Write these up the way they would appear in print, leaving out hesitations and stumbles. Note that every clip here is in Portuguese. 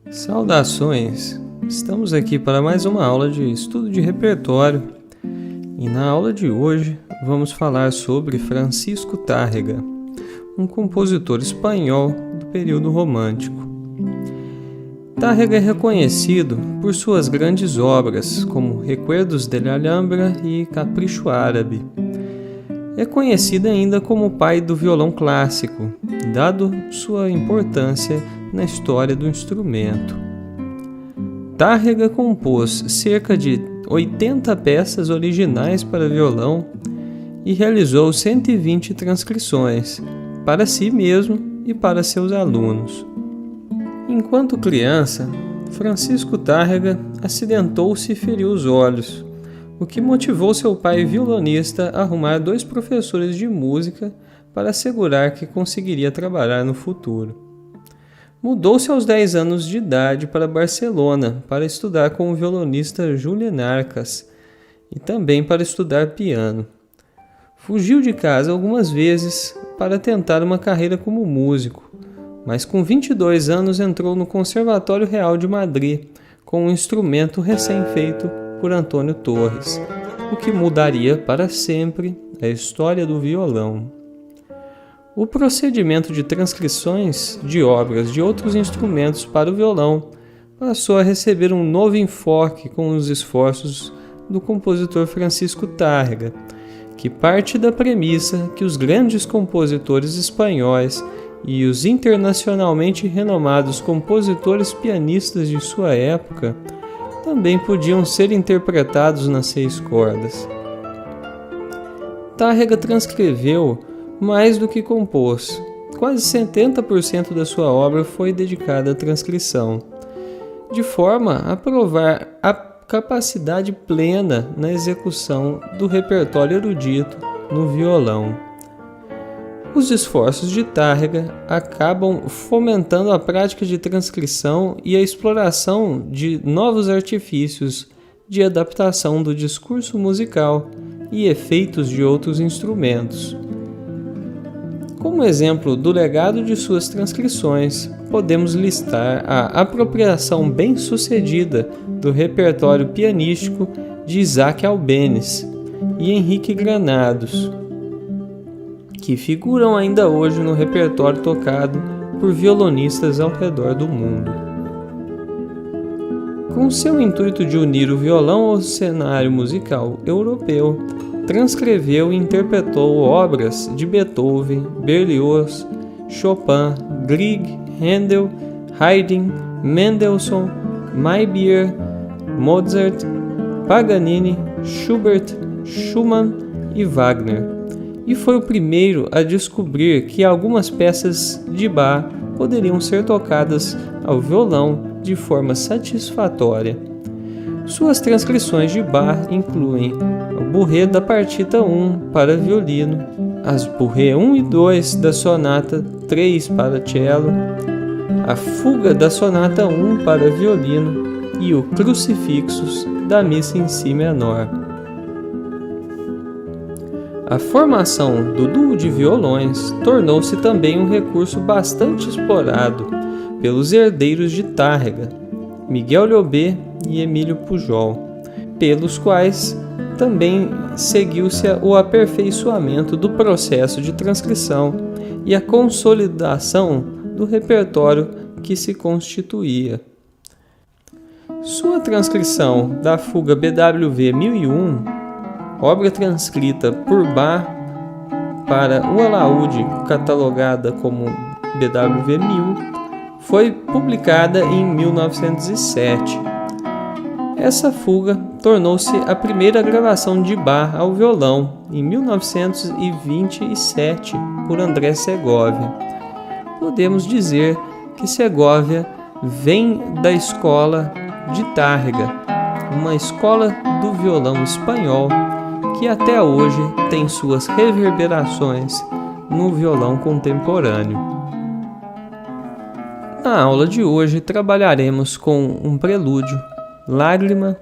Saudações! Estamos aqui para mais uma aula de estudo de repertório e na aula de hoje vamos falar sobre Francisco Tárrega, um compositor espanhol do período romântico. Tárrega é reconhecido por suas grandes obras, como Recuerdos de la Alhambra e Capricho Árabe. É conhecido ainda como o pai do violão clássico, dado sua importância na história do instrumento. Tárrega compôs cerca de 80 peças originais para violão e realizou 120 transcrições, para si mesmo e para seus alunos. Enquanto criança, Francisco Tárrega acidentou-se e feriu os olhos, o que motivou seu pai violonista a arrumar 2 professores de música para assegurar que conseguiria trabalhar no futuro. Mudou-se aos 10 anos de idade para Barcelona para estudar com o violonista Julián Arcas e também para estudar piano. Fugiu de casa algumas vezes para tentar uma carreira como músico, mas com 22 anos entrou no Conservatório Real de Madrid com um instrumento recém-feito por Antônio Torres, o que mudaria para sempre a história do violão. O procedimento de transcrições de obras de outros instrumentos para o violão passou a receber um novo enfoque com os esforços do compositor Francisco Tárrega, que parte da premissa que os grandes compositores espanhóis e os internacionalmente renomados compositores pianistas de sua época também podiam ser interpretados nas 6 cordas. Tárrega transcreveu mais do que compôs. Quase 70% da sua obra foi dedicada à transcrição, de forma a provar a capacidade plena na execução do repertório erudito no violão. Os esforços de Tárrega acabam fomentando a prática de transcrição e a exploração de novos artifícios de adaptação do discurso musical e efeitos de outros instrumentos. Como exemplo do legado de suas transcrições, podemos listar a apropriação bem-sucedida do repertório pianístico de Isaac Albéniz e Henrique Granados, que figuram ainda hoje no repertório tocado por violonistas ao redor do mundo. Com seu intuito de unir o violão ao cenário musical europeu, transcreveu e interpretou obras de Beethoven, Berlioz, Chopin, Grieg, Handel, Haydn, Mendelssohn, Meyerbeer, Mozart, Paganini, Schubert, Schumann e Wagner, e foi o primeiro a descobrir que algumas peças de Bach poderiam ser tocadas ao violão de forma satisfatória. Suas transcrições de Bach incluem o Bourrée da Partita 1 para violino, as Bourrée 1 e 2 da Sonata 3 para cello, a Fuga da Sonata 1 para violino e o Crucifixus da Missa em Si menor. A formação do duo de violões tornou-se também um recurso bastante explorado pelos herdeiros de Tárrega, Miguel Llobet e Emílio Pujol, pelos quais também seguiu-se o aperfeiçoamento do processo de transcrição e a consolidação do repertório que se constituía. Sua transcrição da Fuga BWV 1001, obra transcrita por Bach para o alaúde catalogada como BWV 1000, foi publicada em 1907. Essa fuga tornou-se a primeira gravação de Bach ao violão, em 1927, por André Segovia. Podemos dizer que Segovia vem da escola de Tárrega, uma escola do violão espanhol que até hoje tem suas reverberações no violão contemporâneo. Na aula de hoje trabalharemos com um prelúdio, Lágrima,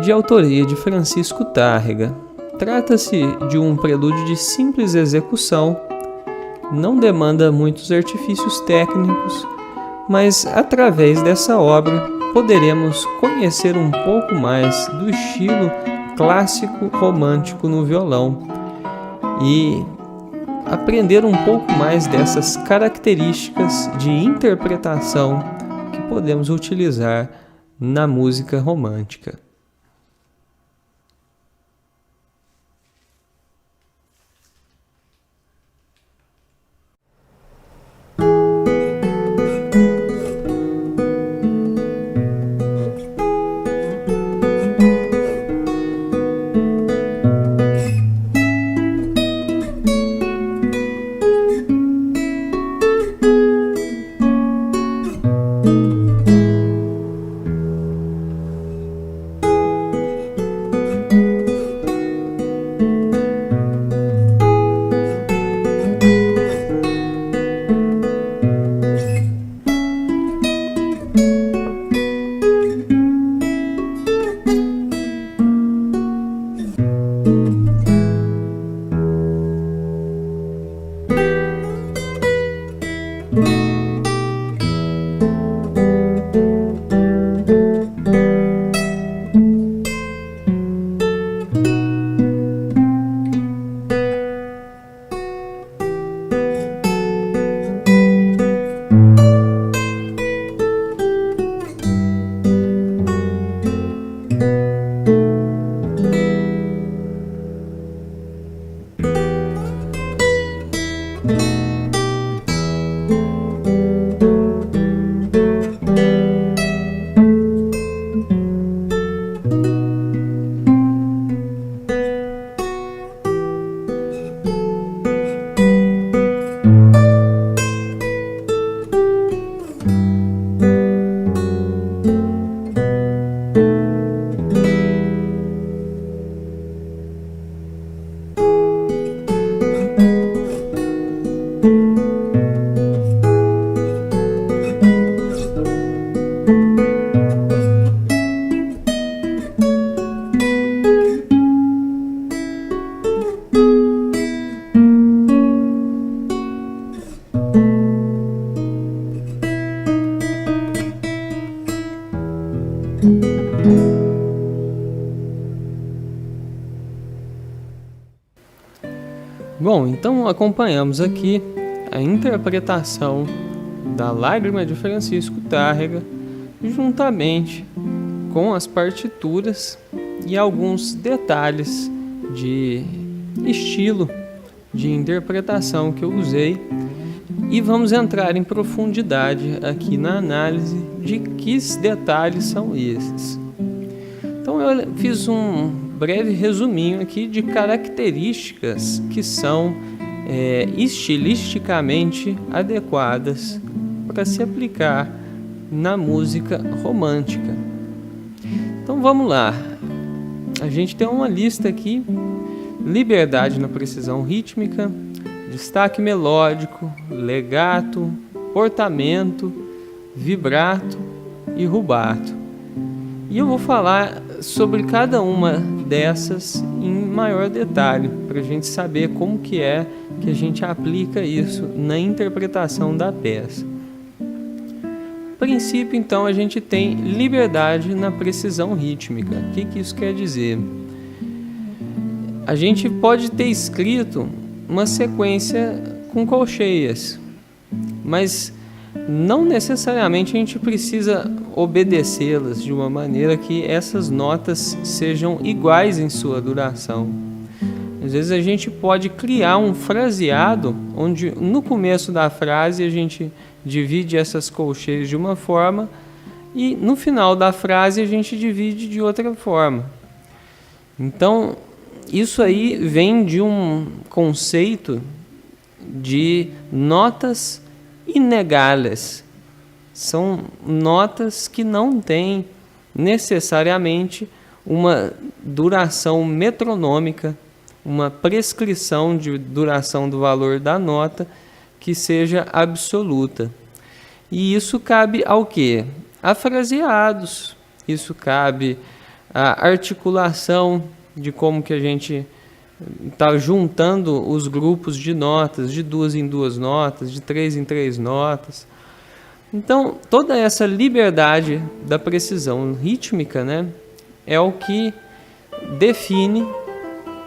de autoria de Francisco Tárrega. Trata-se de um prelúdio de simples execução não demanda muitos artifícios técnicos, mas através dessa obra poderemos conhecer um pouco mais do estilo clássico romântico no violão e aprender um pouco mais dessas características de interpretação que podemos utilizar na música romântica. Bom, então acompanhamos aqui a interpretação da Lágrima de Francisco Tárrega, juntamente com as partituras e alguns detalhes de estilo de interpretação que eu usei, e vamos entrar em profundidade aqui na análise de que detalhes são esses. Então eu fiz um breve resuminho aqui de características que são estilisticamente adequadas para se aplicar na música romântica. Então vamos lá. A gente tem uma lista aqui: liberdade na precisão rítmica, destaque melódico, legato, portamento, vibrato e rubato. E eu vou falar sobre cada uma dessas em maior detalhe, para a gente saber como que é que a gente aplica isso na interpretação da peça. A princípio, então, a gente tem liberdade na precisão rítmica. O que isso quer dizer? A gente pode ter escrito uma sequência com colcheias, mas não necessariamente a gente precisa obedecê-las de uma maneira que essas notas sejam iguais em sua duração. Às vezes a gente pode criar um fraseado onde no começo da frase a gente divide essas colcheias de uma forma e no final da frase a gente divide de outra forma. Então, isso aí vem de um conceito de notas inegáveis. São notas que não têm necessariamente uma duração metronômica, uma prescrição de duração do valor da nota que seja absoluta. E isso cabe ao quê? A fraseados, isso cabe à articulação de como que a gente está juntando os grupos de notas, de 2 em 2 notas, de 3 em 3 notas. Então, toda essa liberdade da precisão rítmica, né, é o que define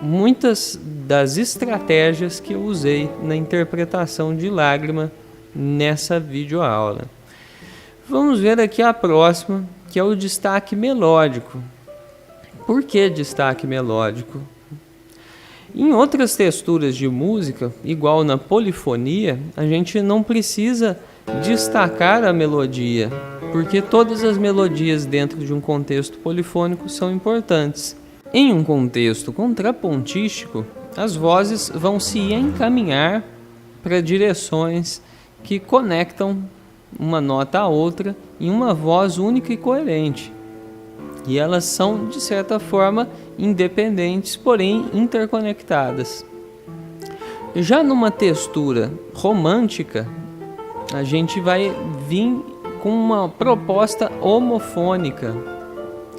muitas das estratégias que eu usei na interpretação de Lágrima nessa videoaula. Vamos ver aqui a próxima, que é o destaque melódico. Por que destaque melódico? Em outras texturas de música, igual na polifonia, a gente não precisa destacar a melodia, porque todas as melodias dentro de um contexto polifônico são importantes. Em um contexto contrapontístico, as vozes vão se encaminhar para direções que conectam uma nota a outra em uma voz única e coerente. E elas são, de certa forma, independentes, porém interconectadas. Já numa textura romântica, a gente vai vir com uma proposta homofônica.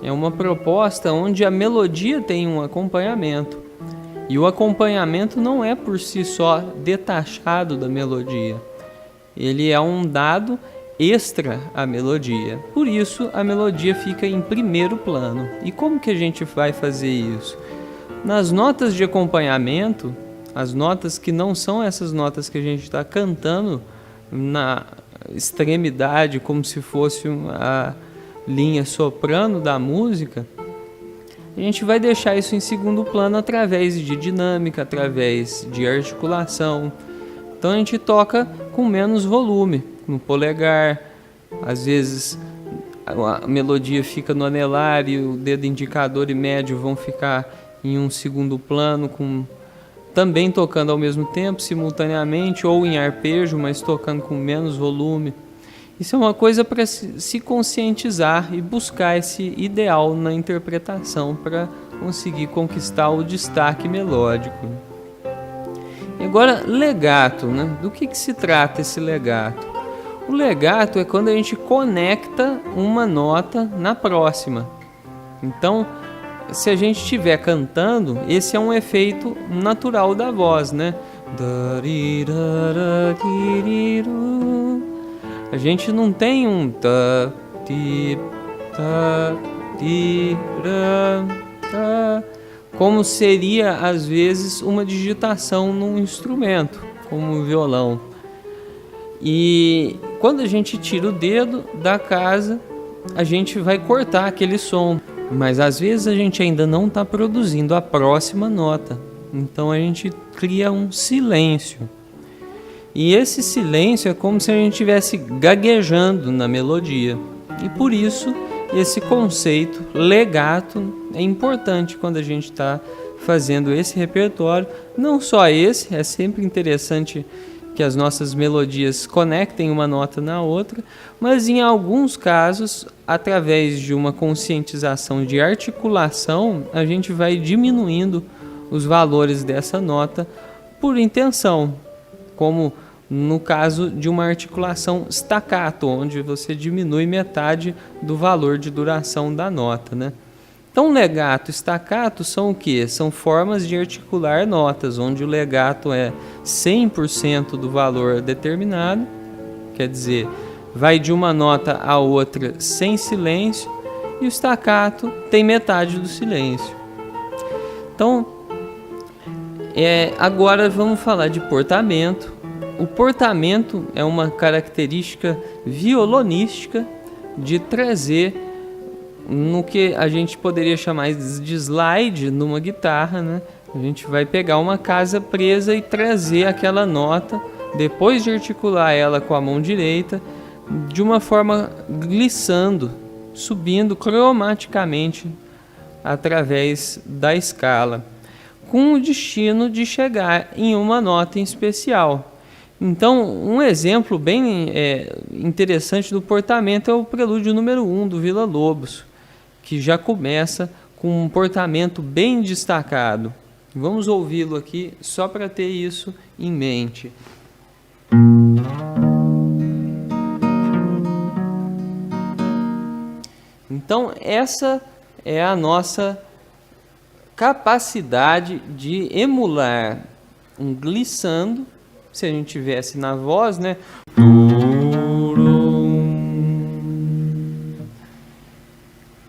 É uma proposta onde a melodia tem um acompanhamento. E o acompanhamento não é por si só detachado da melodia. Ele é um dado extra à melodia. Por isso, a melodia fica em primeiro plano. E como que a gente vai fazer isso? Nas notas de acompanhamento, as notas que não são essas notas que a gente está cantando na extremidade, como se fosse a linha soprano da música, a gente vai deixar isso em segundo plano através de dinâmica, através de articulação. Então a gente toca com menos volume, no polegar, às vezes a melodia fica no anelar e o dedo indicador e médio vão ficar em um segundo plano, também tocando ao mesmo tempo, simultaneamente, ou em arpejo, mas tocando com menos volume. Isso é uma coisa para se conscientizar e buscar esse ideal na interpretação para conseguir conquistar o destaque melódico. E agora, legato, né? Do que se trata esse legato? O legato é quando a gente conecta uma nota na próxima. Então, se a gente estiver cantando, esse é um efeito natural da voz, né? A gente não tem um ta, ti, ta, ti, ra, ta, como seria às vezes uma digitação num instrumento, como o violão. E quando a gente tira o dedo da casa, a gente vai cortar aquele som. Mas às vezes a gente ainda não está produzindo a próxima nota. Então a gente cria um silêncio. E esse silêncio é como se a gente estivesse gaguejando na melodia. E por isso esse conceito legato é importante quando a gente está fazendo esse repertório. Não só esse, é sempre interessante que as nossas melodias conectem uma nota na outra, mas em alguns casos, através de uma conscientização de articulação, a gente vai diminuindo os valores dessa nota por intenção, como no caso de uma articulação staccato, onde você diminui metade do valor de duração da nota, né? Então, legato e staccato são o quê? São formas de articular notas, onde o legato é 100% do valor determinado, quer dizer, vai de uma nota a outra sem silêncio, e o staccato tem metade do silêncio. Então, agora vamos falar de portamento. O portamento é uma característica violonística de trazer no que a gente poderia chamar de slide numa guitarra, né? A gente vai pegar uma casa presa e trazer aquela nota, depois de articular ela com a mão direita, de uma forma glissando, subindo cromaticamente através da escala, com o destino de chegar em uma nota em especial. Então, um exemplo bem interessante do portamento é o prelúdio número 1 do Villa-Lobos, que já começa com um portamento bem destacado. Vamos ouvi-lo aqui só para ter isso em mente. Então, essa é a nossa capacidade de emular um glissando, se a gente tivesse na voz, né?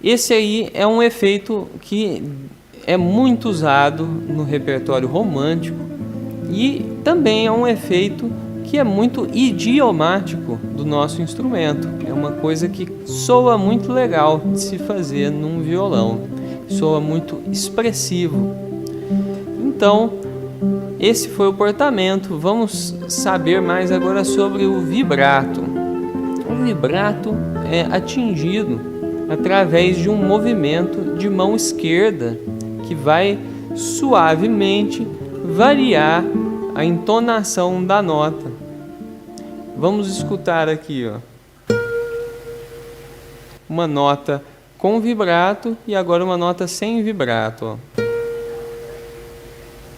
Esse aí é um efeito que é muito usado no repertório romântico e também é um efeito que é muito idiomático do nosso instrumento. É uma coisa que soa muito legal de se fazer num violão, soa muito expressivo. Então, esse foi o portamento. Vamos saber mais agora sobre o vibrato. O vibrato é atingido através de um movimento de mão esquerda que vai suavemente variar a entonação da nota. Vamos escutar aqui, ó. Uma nota com vibrato e agora uma nota sem vibrato, ó.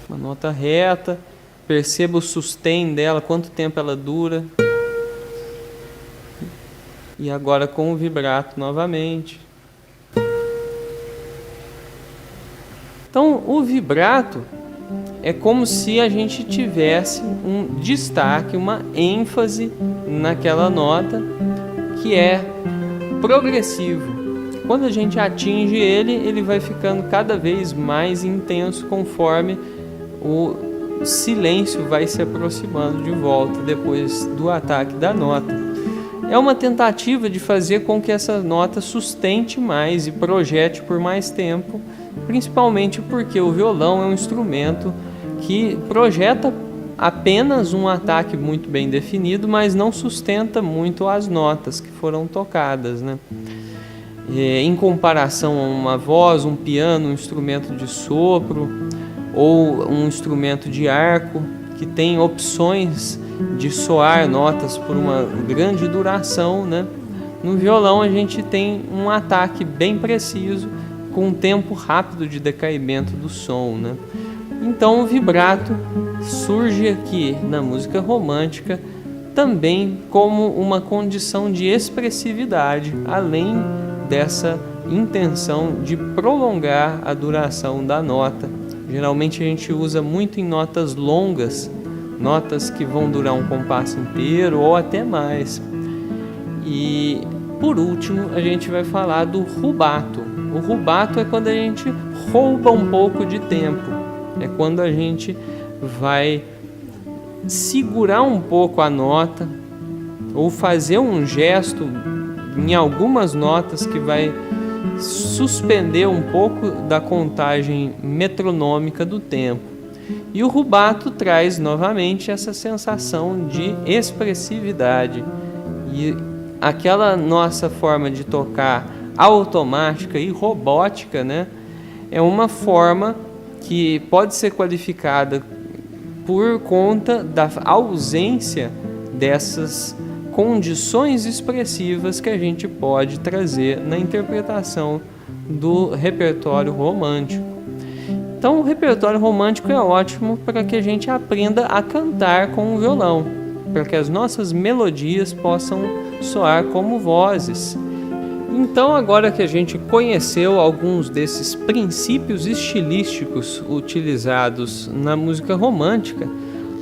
Uma nota reta, perceba o sustain dela, quanto tempo ela dura. E agora com o vibrato novamente. Então, o vibrato é como se a gente tivesse um destaque, uma ênfase naquela nota que é progressivo. Quando a gente atinge ele, ele vai ficando cada vez mais intenso conforme o silêncio vai se aproximando de volta depois do ataque da nota. É uma tentativa de fazer com que essa nota sustente mais e projete por mais tempo, principalmente porque o violão é um instrumento que projeta apenas um ataque muito bem definido, mas não sustenta muito as notas que foram tocadas, né? Em comparação a uma voz, um piano, um instrumento de sopro ou um instrumento de arco que tem opções de soar notas por uma grande duração, né? No violão a gente tem um ataque bem preciso com um tempo rápido de decaimento do som, né? Então o vibrato surge aqui na música romântica também como uma condição de expressividade, além dessa intenção de prolongar a duração da nota. Geralmente a gente usa muito em notas longas, notas que vão durar um compasso inteiro ou até mais. E por último a gente vai falar do rubato. O rubato é quando a gente rouba um pouco de tempo, é quando a gente vai segurar um pouco a nota ou fazer um gesto em algumas notas que vai suspender um pouco da contagem metronômica do tempo. E o rubato traz novamente essa sensação de expressividade. E aquela nossa forma de tocar automática e robótica, né, é uma forma que pode ser qualificada por conta da ausência dessas condições expressivas que a gente pode trazer na interpretação do repertório romântico. Então, o repertório romântico é ótimo para que a gente aprenda a cantar com o violão, para que as nossas melodias possam soar como vozes. Então, agora que a gente conheceu alguns desses princípios estilísticos utilizados na música romântica,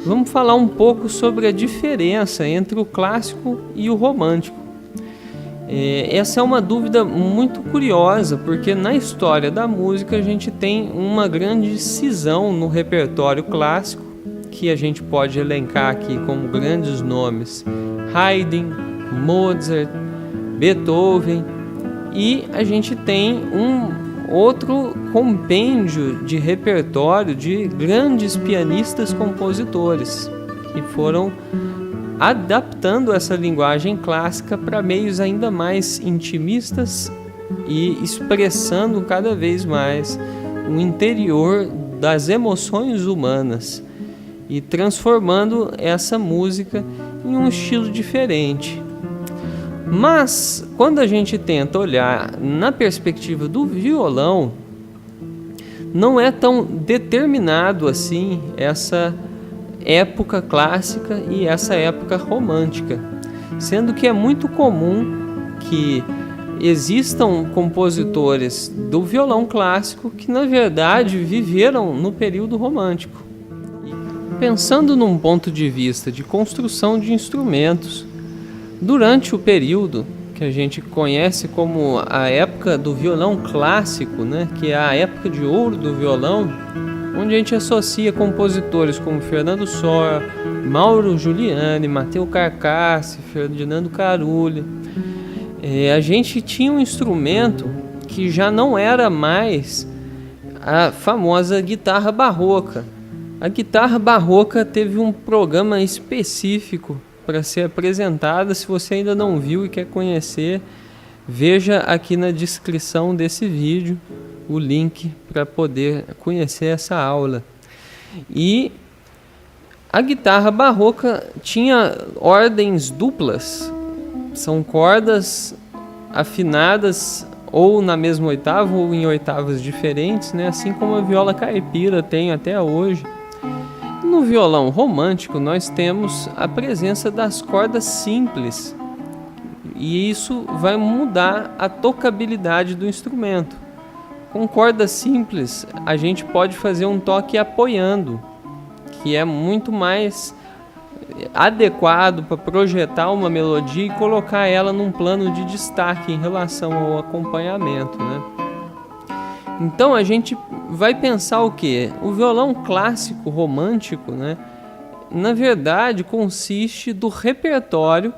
vamos falar um pouco sobre a diferença entre o clássico e o romântico. Essa é uma dúvida muito curiosa, porque na história da música a gente tem uma grande cisão no repertório clássico, que a gente pode elencar aqui como grandes nomes: Haydn, Mozart, Beethoven, e a gente tem um outro compêndio de repertório de grandes pianistas compositores que foram adaptando essa linguagem clássica para meios ainda mais intimistas e expressando cada vez mais o interior das emoções humanas e transformando essa música em um estilo diferente. Mas quando a gente tenta olhar na perspectiva do violão, não é tão determinado assim essa época clássica e essa época romântica, sendo que é muito comum que existam compositores do violão clássico que, na verdade, viveram no período romântico. Pensando num ponto de vista de construção de instrumentos, durante o período que a gente conhece como a época do violão clássico, né, que é a época de ouro do violão, onde a gente associa compositores como Fernando Sor, Mauro Giuliani, Matteo Carcassi, Ferdinando Carulli, a gente tinha um instrumento que já não era mais a famosa guitarra barroca. A guitarra barroca teve um programa específico para ser apresentada. Se você ainda não viu e quer conhecer, veja aqui na descrição desse vídeo o link para poder conhecer essa aula. E a guitarra barroca tinha ordens duplas, são cordas afinadas ou na mesma oitava ou em oitavas diferentes, né? Assim como a viola caipira tem até hoje. No violão romântico nós temos a presença das cordas simples, e isso vai mudar a tocabilidade do instrumento. Com cordas simples a gente pode fazer um toque apoiando, que é muito mais adequado para projetar uma melodia e colocar ela num plano de destaque em relação ao acompanhamento, né? Então a gente vai pensar o quê? O violão clássico romântico, né, na verdade consiste do repertório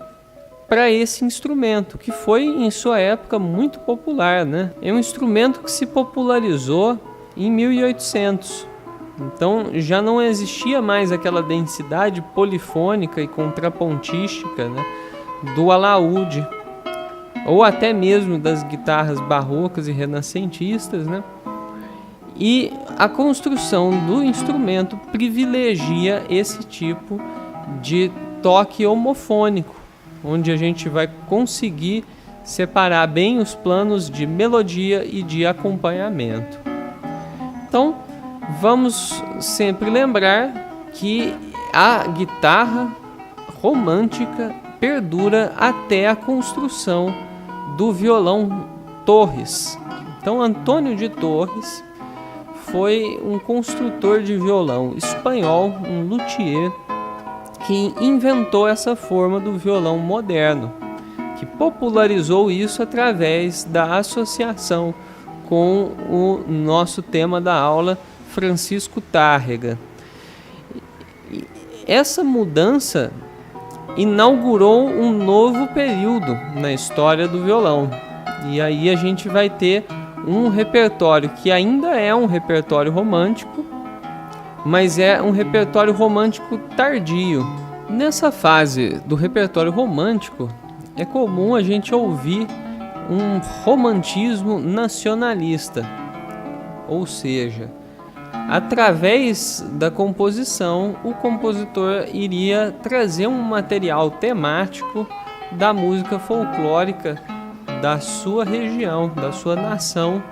para esse instrumento, que foi em sua época muito popular, né? É um instrumento que se popularizou em 1800. Então já não existia mais aquela densidade polifônica e contrapontística, né, do alaúde, ou até mesmo das guitarras barrocas e renascentistas, né? E a construção do instrumento privilegia esse tipo de toque homofônico, onde a gente vai conseguir separar bem os planos de melodia e de acompanhamento. Então, vamos sempre lembrar que a guitarra romântica perdura até a construção do violão Torres. Então, Antônio de Torres foi um construtor de violão espanhol, um luthier, que inventou essa forma do violão moderno, que popularizou isso através da associação com o nosso tema da aula, Francisco Tárrega. Essa mudança inaugurou um novo período na história do violão. E aí a gente vai ter um repertório que ainda é um repertório romântico, mas é um repertório romântico tardio. Nessa fase do repertório romântico, é comum a gente ouvir um romantismo nacionalista, ou seja, através da composição, o compositor iria trazer um material temático da música folclórica da sua região, da sua nação,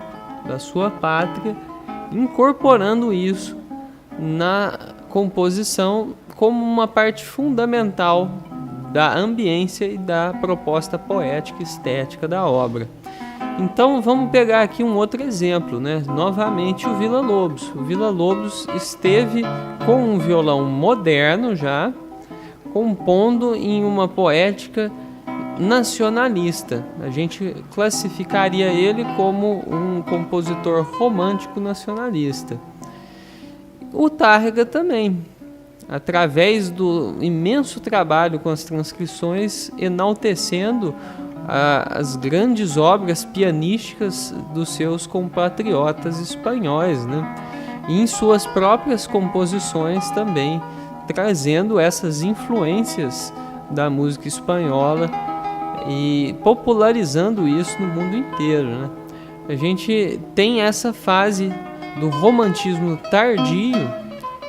da sua pátria, incorporando isso na composição como uma parte fundamental da ambiência e da proposta poética e estética da obra. Então vamos pegar aqui um outro exemplo, né? Novamente o Villa-Lobos. O Villa-Lobos esteve com um violão moderno já, compondo em uma poética nacionalista. A gente classificaria ele como um compositor romântico nacionalista. O Tárrega também, através do imenso trabalho com as transcrições, enaltecendo as grandes obras pianísticas dos seus compatriotas espanhóis, né? E em suas próprias composições também, trazendo essas influências da música espanhola e popularizando isso no mundo inteiro, né? A gente tem essa fase do romantismo tardio,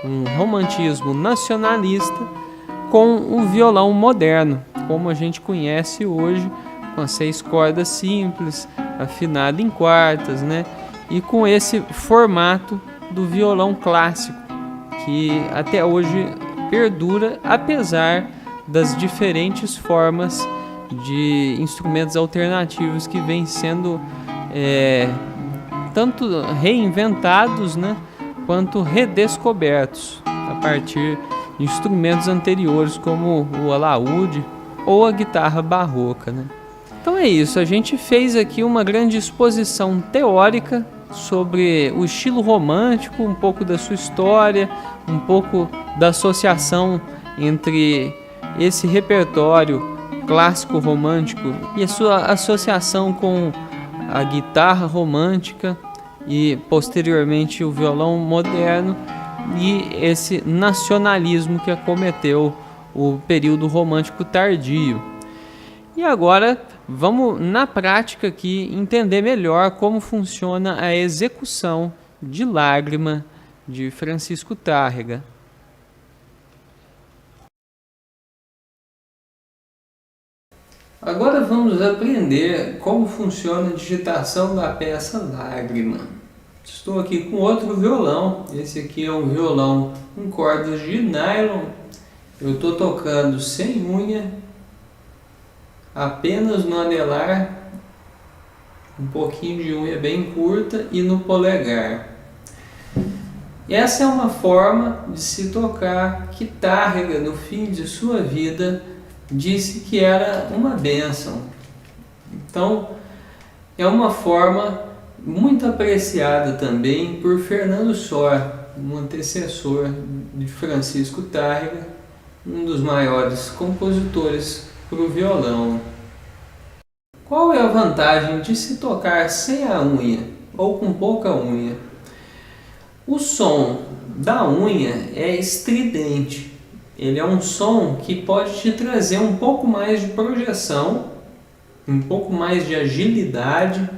um romantismo nacionalista, com o violão moderno, como a gente conhece hoje, com as 6 cordas simples, afinado em quartas, né? E com esse formato do violão clássico, que até hoje perdura, apesar das diferentes formas de instrumentos alternativos que vêm sendo tanto reinventados, né, quanto redescobertos a partir de instrumentos anteriores como o alaúde ou a guitarra barroca, né? Então é isso, a gente fez aqui uma grande exposição teórica sobre o estilo romântico, um pouco da sua história, um pouco da associação entre esse repertório clássico romântico e a sua associação com a guitarra romântica e posteriormente o violão moderno e esse nacionalismo que acometeu o período romântico tardio. E agora vamos na prática aqui entender melhor como funciona a execução de Lágrima de Francisco Tárrega. Agora vamos aprender como funciona a digitação da peça Lágrima. Estou aqui com outro violão, esse aqui é um violão com cordas de nylon. Eu estou tocando sem unha, apenas no anelar, um pouquinho de unha bem curta e no polegar. Essa é uma forma de se tocar que Tárrega, no fim de sua vida, disse que era uma bênção. Então, é uma forma muito apreciada também por Fernando Sor, um antecessor de Francisco Tárrega, um dos maiores compositores para o violão. Qual é a vantagem de se tocar sem a unha ou com pouca unha? O som da unha é estridente. Ele é um som que pode te trazer um pouco mais de projeção, um pouco mais de agilidade,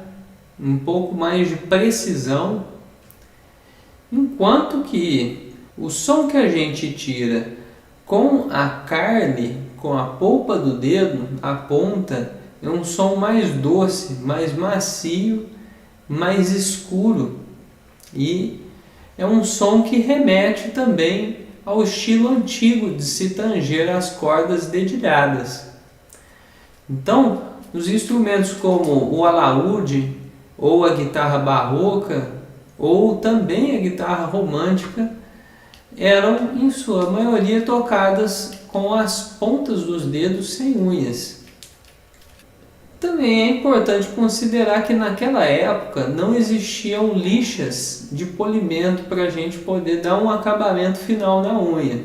um pouco mais de precisão, enquanto que o som que a gente tira com a carne, com a polpa do dedo, a ponta, é um som mais doce, mais macio, mais escuro e é um som que remete também ao estilo antigo de se tanger as cordas dedilhadas. Então, os instrumentos como o alaúde, ou a guitarra barroca, ou também a guitarra romântica, eram em sua maioria tocadas com as pontas dos dedos sem unhas. Também é importante considerar que naquela época não existiam lixas de polimento para a gente poder dar um acabamento final na unha.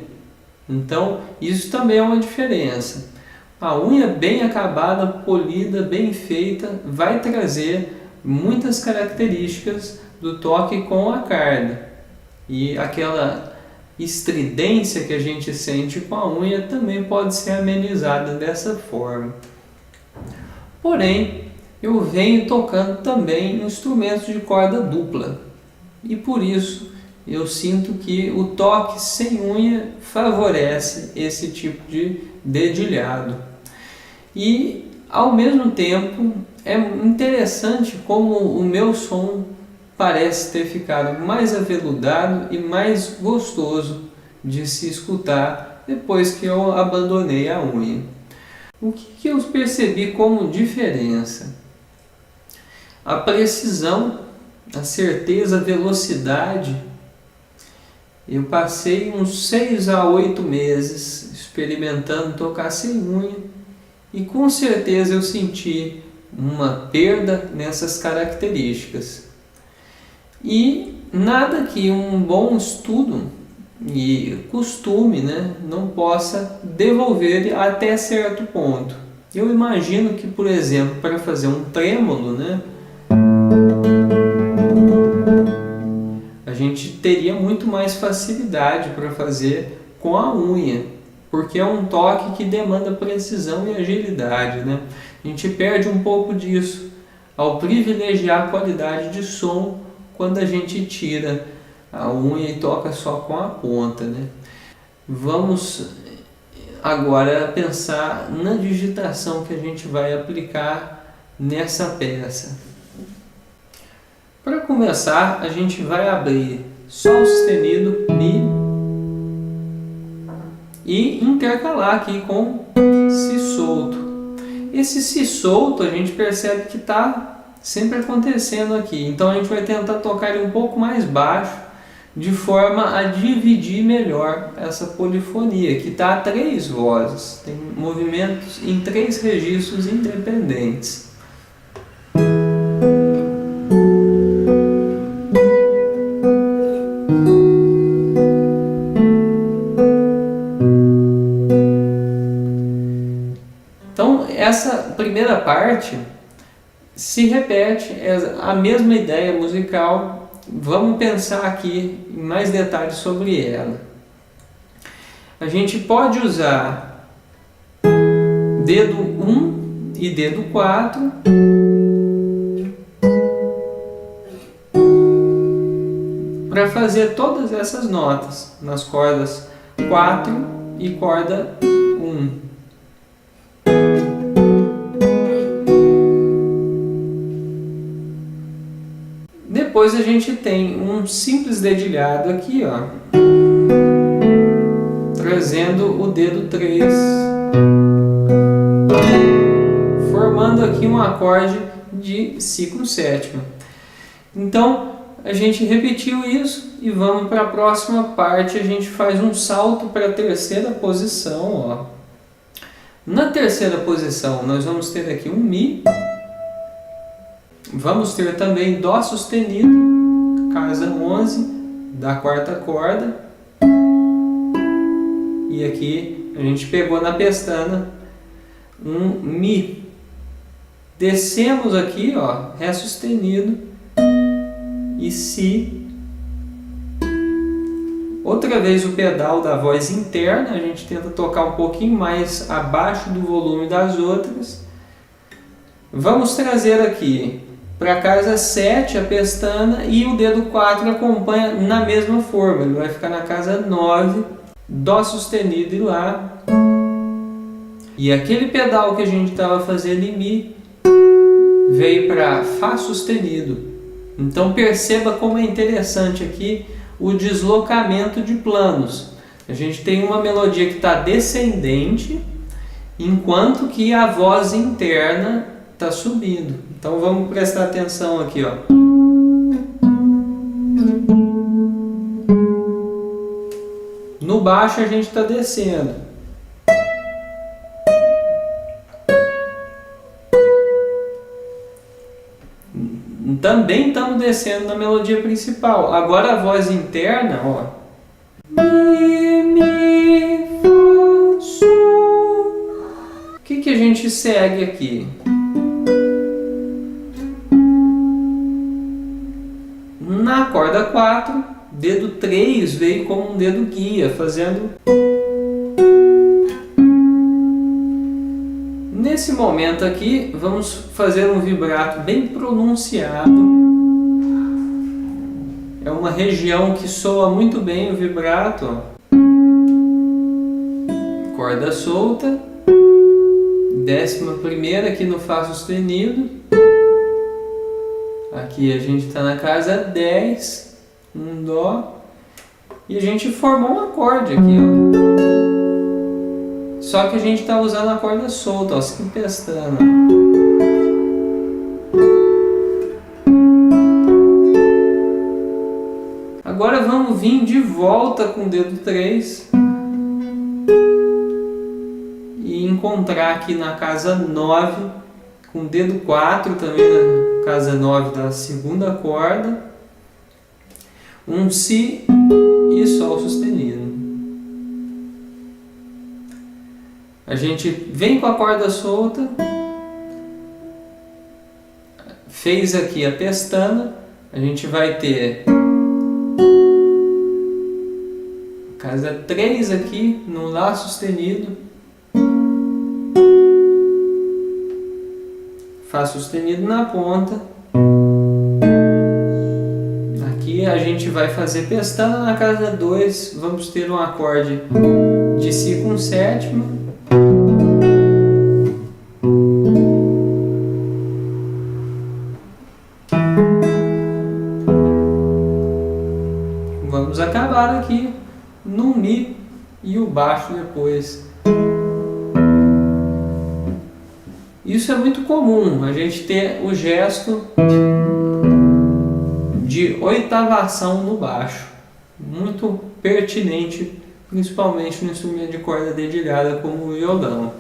Então isso também é uma diferença. A unha bem acabada, polida, bem feita, vai trazer muitas características do toque com a carne. E aquela estridência que a gente sente com a unha também pode ser amenizada dessa forma. Porém, eu venho tocando também instrumentos de corda dupla e por isso eu sinto que o toque sem unha favorece esse tipo de dedilhado. E ao mesmo tempo é interessante como o meu som parece ter ficado mais aveludado e mais gostoso de se escutar depois que eu abandonei a unha. O que eu percebi como diferença? A precisão, a certeza, a velocidade. Eu passei uns 6 a 8 meses experimentando tocar sem unha e com certeza eu senti uma perda nessas características. E nada que um bom estudo e costume, né, não possa devolver até certo ponto. Eu imagino que, por exemplo, para fazer um trêmolo, né, a gente teria muito mais facilidade para fazer com a unha, porque é um toque que demanda precisão e agilidade, né? A gente perde um pouco disso ao privilegiar a qualidade de som quando a gente tira a unha e toca só com a ponta, né? Vamos agora pensar na digitação que a gente vai aplicar nessa peça. Para começar, a gente vai abrir Sol sustenido, Mi e intercalar aqui com Si solto. esse si solto a gente percebe que está sempre acontecendo aqui. Então a gente vai tentar tocar ele um pouco mais baixo, de forma a dividir melhor essa polifonia, que está a 3 vozes, tem movimentos em 3 registros independentes. Então essa primeira parte se repete, é a mesma ideia musical. Vamos pensar aqui em mais detalhes sobre ela. A gente pode usar dedo 1 e dedo 4 para fazer todas essas notas nas cordas 4 e corda 1. Depois a gente tem um simples dedilhado aqui, ó, trazendo o dedo 3, formando aqui um acorde de si com sétima. Então a gente repetiu isso e vamos para a próxima parte. A gente faz um salto para a terceira posição, ó. Na terceira posição nós vamos ter aqui um Mi. Vamos ter também Dó sustenido, casa 11 da quarta corda. E aqui a gente pegou na pestana um Mi. Descemos aqui, ó, Ré sustenido e Si. Outra vez o pedal da voz interna, a gente tenta tocar um pouquinho mais abaixo do volume das outras. Vamos trazer aqui para a casa 7 a pestana e o dedo 4 acompanha na mesma forma. Ele vai ficar na casa 9, Dó sustenido e Lá. E aquele pedal que a gente estava fazendo em Mi veio para Fá sustenido. Então perceba como é interessante aqui o deslocamento de planos. A gente tem uma melodia que está descendente, enquanto que a voz interna está subindo. Então vamos prestar atenção aqui, ó. No baixo a gente está descendo. Também estamos descendo na melodia principal. Agora a voz interna, ó. Mi, mi, fá, sol. O que a gente segue aqui? Na corda 4, dedo 3 veio como um dedo guia, fazendo... Nesse momento aqui, vamos fazer um vibrato bem pronunciado. É uma região que soa muito bem o vibrato, ó. Corda solta, 11ª aqui no Fá sustenido. Aqui a gente está na casa 10, um Dó, e a gente formou um acorde aqui, ó. Só que a gente está usando a corda solta, ó, si pestana. Agora vamos vir de volta com o dedo 3 e encontrar aqui na casa 9, com o dedo 4 também na casa 9 da segunda corda, um Si e Sol sustenido. A gente vem com a corda solta, fez aqui a pestana, a gente vai ter casa 3 aqui no Lá sustenido, Fá sustenido na ponta. Aqui a gente vai fazer pestana na casa 2, vamos ter um acorde de Si com sétima. Vamos acabar aqui no Mi e o baixo depois. Isso é muito comum, a gente ter o gesto de oitavação no baixo, muito pertinente, principalmente no instrumento de corda dedilhada como o violão.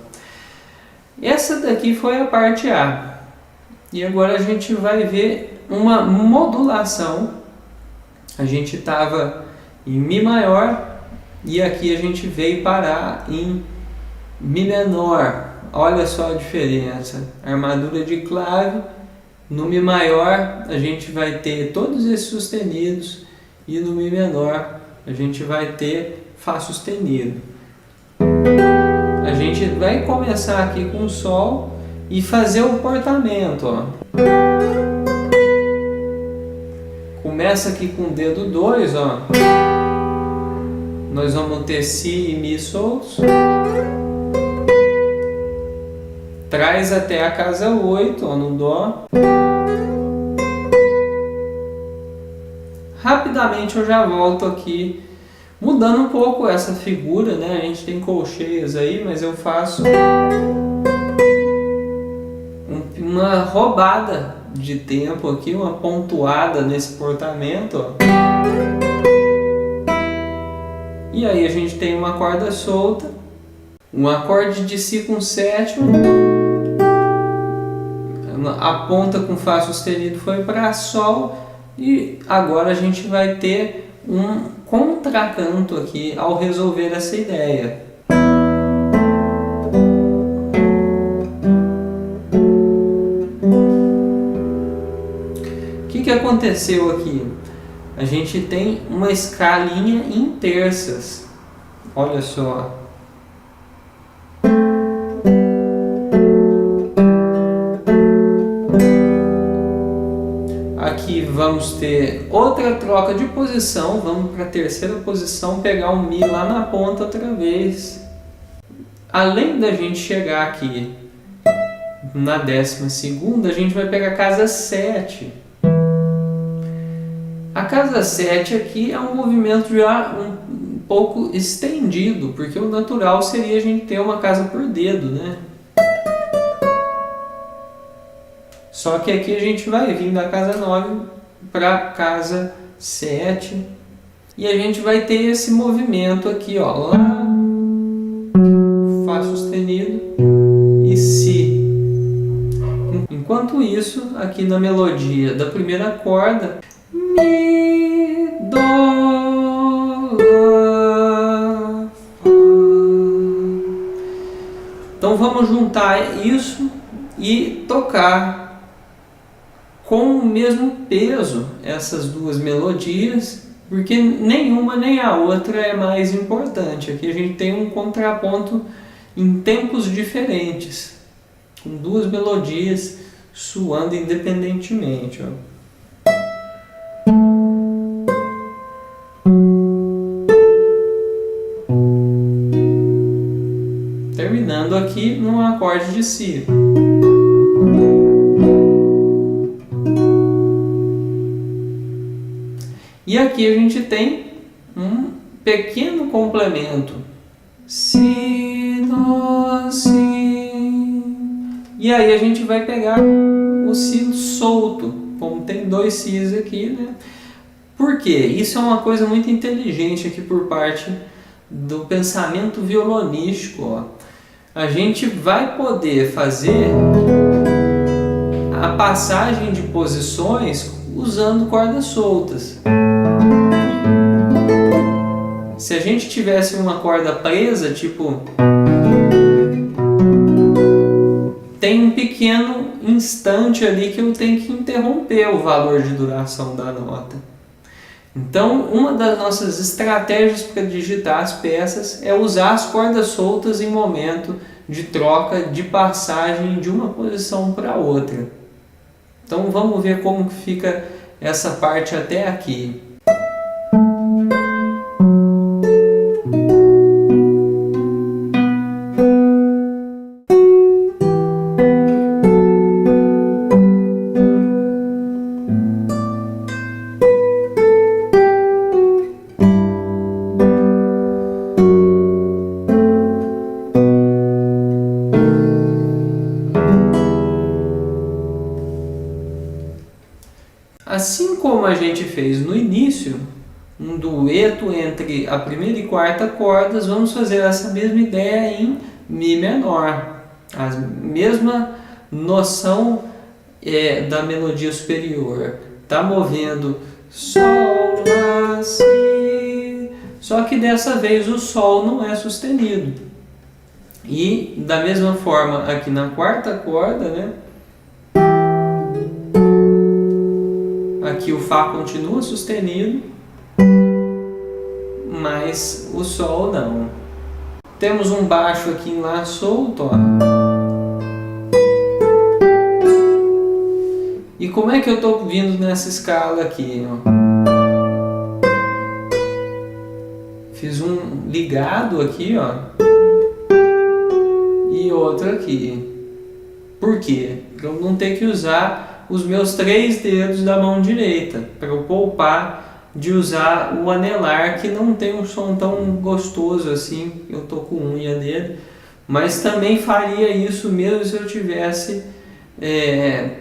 Essa daqui foi a parte A, e agora a gente vai ver uma modulação. A gente estava em Mi maior e aqui a gente veio parar em Mi menor. Olha só a diferença, armadura de clave. No Mi maior a gente vai ter todos esses sustenidos e no Mi menor a gente vai ter Fá sustenido. A gente vai começar aqui com o Sol e fazer o portamento, ó. Começa aqui com o dedo 2, ó. Nós vamos ter Si e Mi sols. Traz até a casa 8, ó, no Dó. Rapidamente eu já volto aqui, mudando um pouco essa figura, né? A gente tem colcheias aí, mas eu faço uma roubada de tempo aqui, uma pontuada nesse portamento, ó. E aí a gente tem uma corda solta, um acorde de Si com sétima, a ponta com Fá sustenido foi para Sol, e agora a gente vai ter um contracanto aqui ao resolver essa ideia. O que aconteceu aqui? A gente tem uma escalinha em terças. Olha só. Aqui vamos ter outra troca de posição. Vamos para a terceira posição, pegar o Mi lá na ponta outra vez. Além da gente chegar aqui na 12ª, a gente vai pegar a casa 7. A casa 7 aqui é um movimento já um pouco estendido, porque o natural seria a gente ter uma casa por dedo, né? Só que aqui a gente vai vir da casa 9 para a casa 7 e a gente vai ter esse movimento aqui, ó, Lá, Fá sustenido e Si. Enquanto isso, aqui na melodia da primeira corda, Mi, Dó, Lá, Fá. Então vamos juntar isso e tocar com o mesmo peso essas duas melodias, porque nenhuma nem a outra é mais importante. Aqui a gente tem um contraponto em tempos diferentes, com duas melodias soando independentemente, ó. Terminando aqui num acorde de Si. E aqui a gente tem um pequeno complemento. Si, Dó, Si. E aí a gente vai pegar o Si solto, como tem dois Sis aqui, né? Por quê? Isso é uma coisa muito inteligente aqui por parte do pensamento violonístico, ó. A gente vai poder fazer a passagem de posições usando cordas soltas. Se a gente tivesse uma corda presa, tipo, tem um pequeno instante ali que eu tenho que interromper o valor de duração da nota. Então, uma das nossas estratégias para digitar as peças é usar as cordas soltas em momento de troca, de passagem de uma posição para outra. Então, vamos ver como que fica essa parte até aqui. como a gente fez no início, um dueto entre a primeira e quarta cordas, vamos fazer essa mesma ideia em Mi menor. A mesma noção da melodia superior. Tá movendo Sol, Lá, Si. Só que dessa vez o Sol não é sustenido. E da mesma forma aqui na quarta corda, né? Aqui o Fá continua sustenido, mas o Sol não. Temos um baixo aqui em Lá solto, ó. E como é que eu estou vindo nessa escala aqui, ó? Fiz um ligado aqui, ó, e outro aqui. Por quê? Para eu não ter que usar os meus 3 dedos da mão direita, para eu poupar de usar o anelar, que não tem um som tão gostoso assim. Eu tô com unha nele, mas também faria isso mesmo se eu tivesse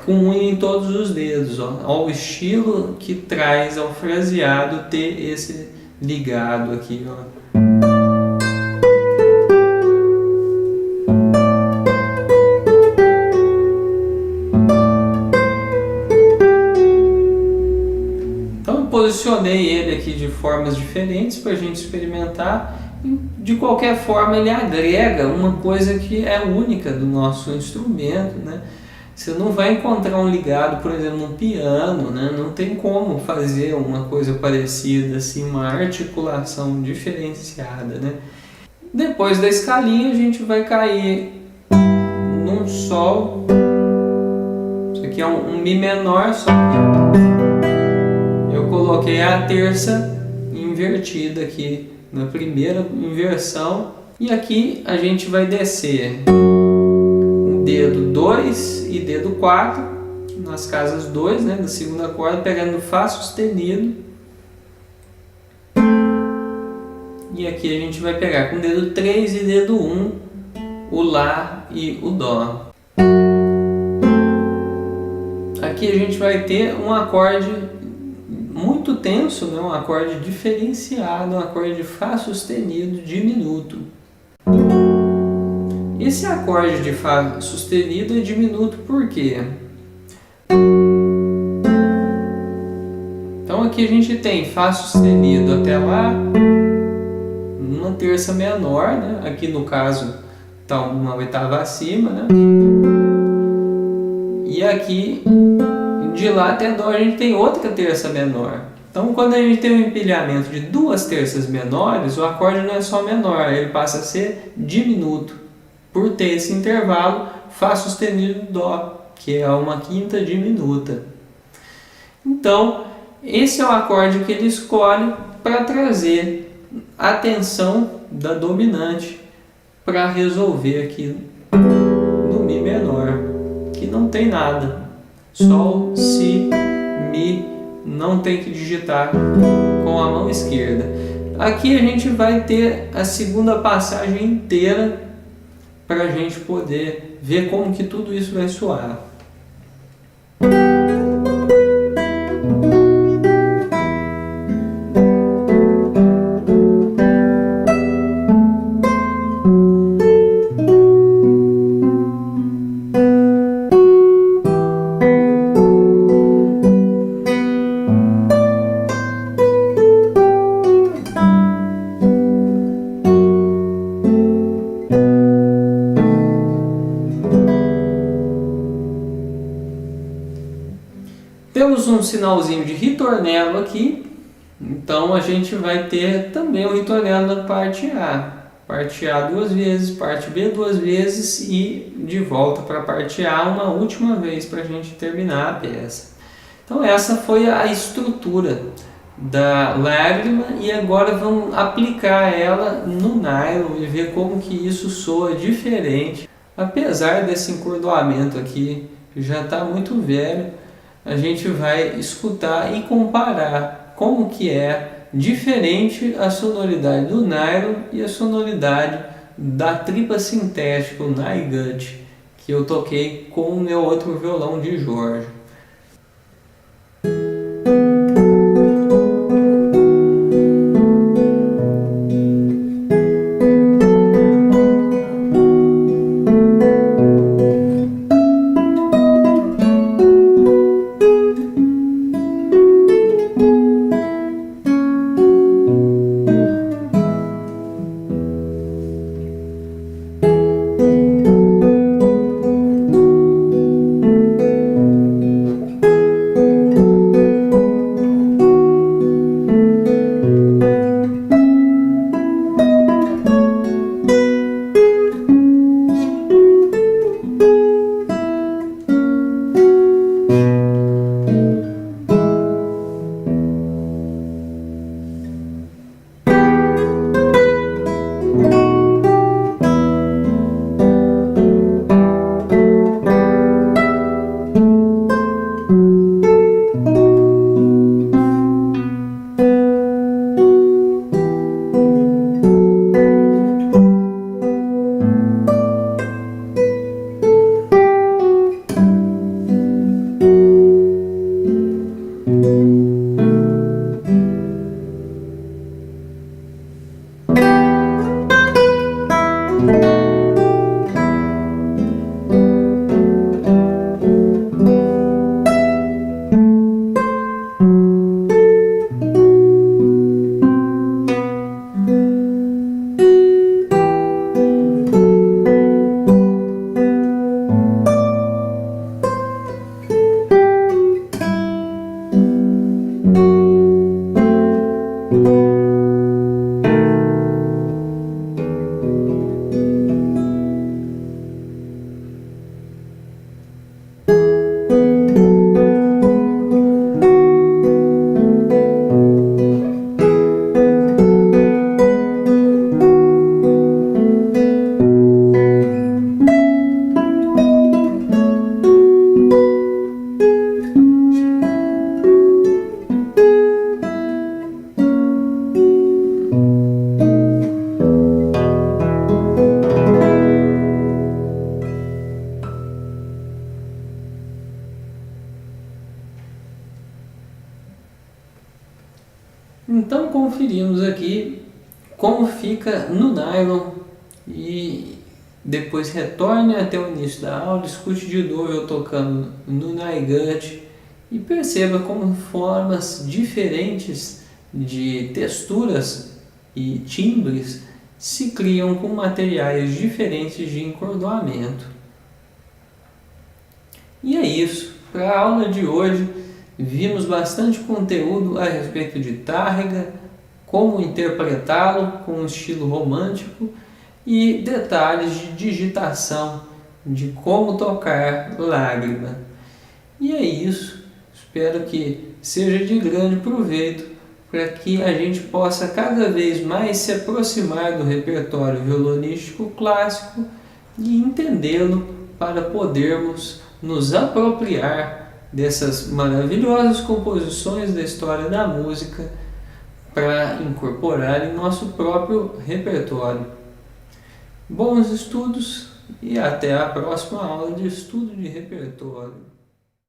com unha em todos os dedos, ó. Ó, o estilo que traz ao fraseado ter esse ligado aqui, ó. Posicionei ele aqui de formas diferentes para a gente experimentar. De qualquer forma, ele agrega uma coisa que é única do nosso instrumento, né? Você não vai encontrar um ligado, por exemplo, num piano, né? Não tem como fazer uma coisa parecida, assim, uma articulação diferenciada, né? Depois da escalinha, a gente vai cair num Sol. Isso aqui é um Mi menor, só que coloquei a terça invertida aqui na primeira inversão, e aqui a gente vai descer o dedo 2 e dedo 4 nas casas 2, né, da segunda corda, pegando o Fá sustenido, e aqui a gente vai pegar com o dedo 3 e dedo 1 o Lá e o Dó. Aqui a gente vai ter um acorde muito tenso, né? Um acorde diferenciado, um acorde de Fá sustenido diminuto. Esse acorde de Fá sustenido é diminuto por quê? Então aqui a gente tem Fá sustenido até lá, uma terça menor, né? Aqui no caso está uma oitava acima, né? E aqui de Lá até Dó a gente tem outra terça menor. Então quando a gente tem um empilhamento de 2 terças menores, o acorde não é só menor, ele passa a ser diminuto, por ter esse intervalo Fá sustenido Dó, que é uma quinta diminuta. Então esse é o acorde que ele escolhe para trazer a atenção da dominante para resolver aqui no Mi menor, que não tem nada. Sol, Si, Mi, não tem que digitar com a mão esquerda. Aqui a gente vai ter a segunda passagem inteira para a gente poder ver como que tudo isso vai soar. Temos um sinalzinho de ritornelo aqui, então a gente vai ter também o ritornelo na parte A. Parte A 2 vezes, parte B 2 vezes e de volta para a parte A uma última vez para a gente terminar a peça. Então essa foi a estrutura da lágrima, e agora vamos aplicar ela no nylon e ver como que isso soa diferente. Apesar desse encordoamento aqui já está muito velho, a gente vai escutar e comparar como que é diferente a sonoridade do nylon e a sonoridade da tripa sintética, o Nygut, que eu toquei com o meu outro violão de Jorge. Então conferimos aqui como fica no nylon e depois retorne até o início da aula, escute de novo eu tocando no naigut e perceba como formas diferentes de texturas e timbres se criam com materiais diferentes de encordoamento. E é isso, para a aula de hoje vimos bastante conteúdo a respeito de tárrega, como interpretá-lo com um estilo romântico e detalhes de digitação, de como tocar lágrima. E é isso, espero que seja de grande proveito para que a gente possa cada vez mais se aproximar do repertório violonístico clássico e entendê-lo para podermos nos apropriar dessas maravilhosas composições da história da música para incorporar em nosso próprio repertório. Bons estudos e até a próxima aula de estudo de repertório.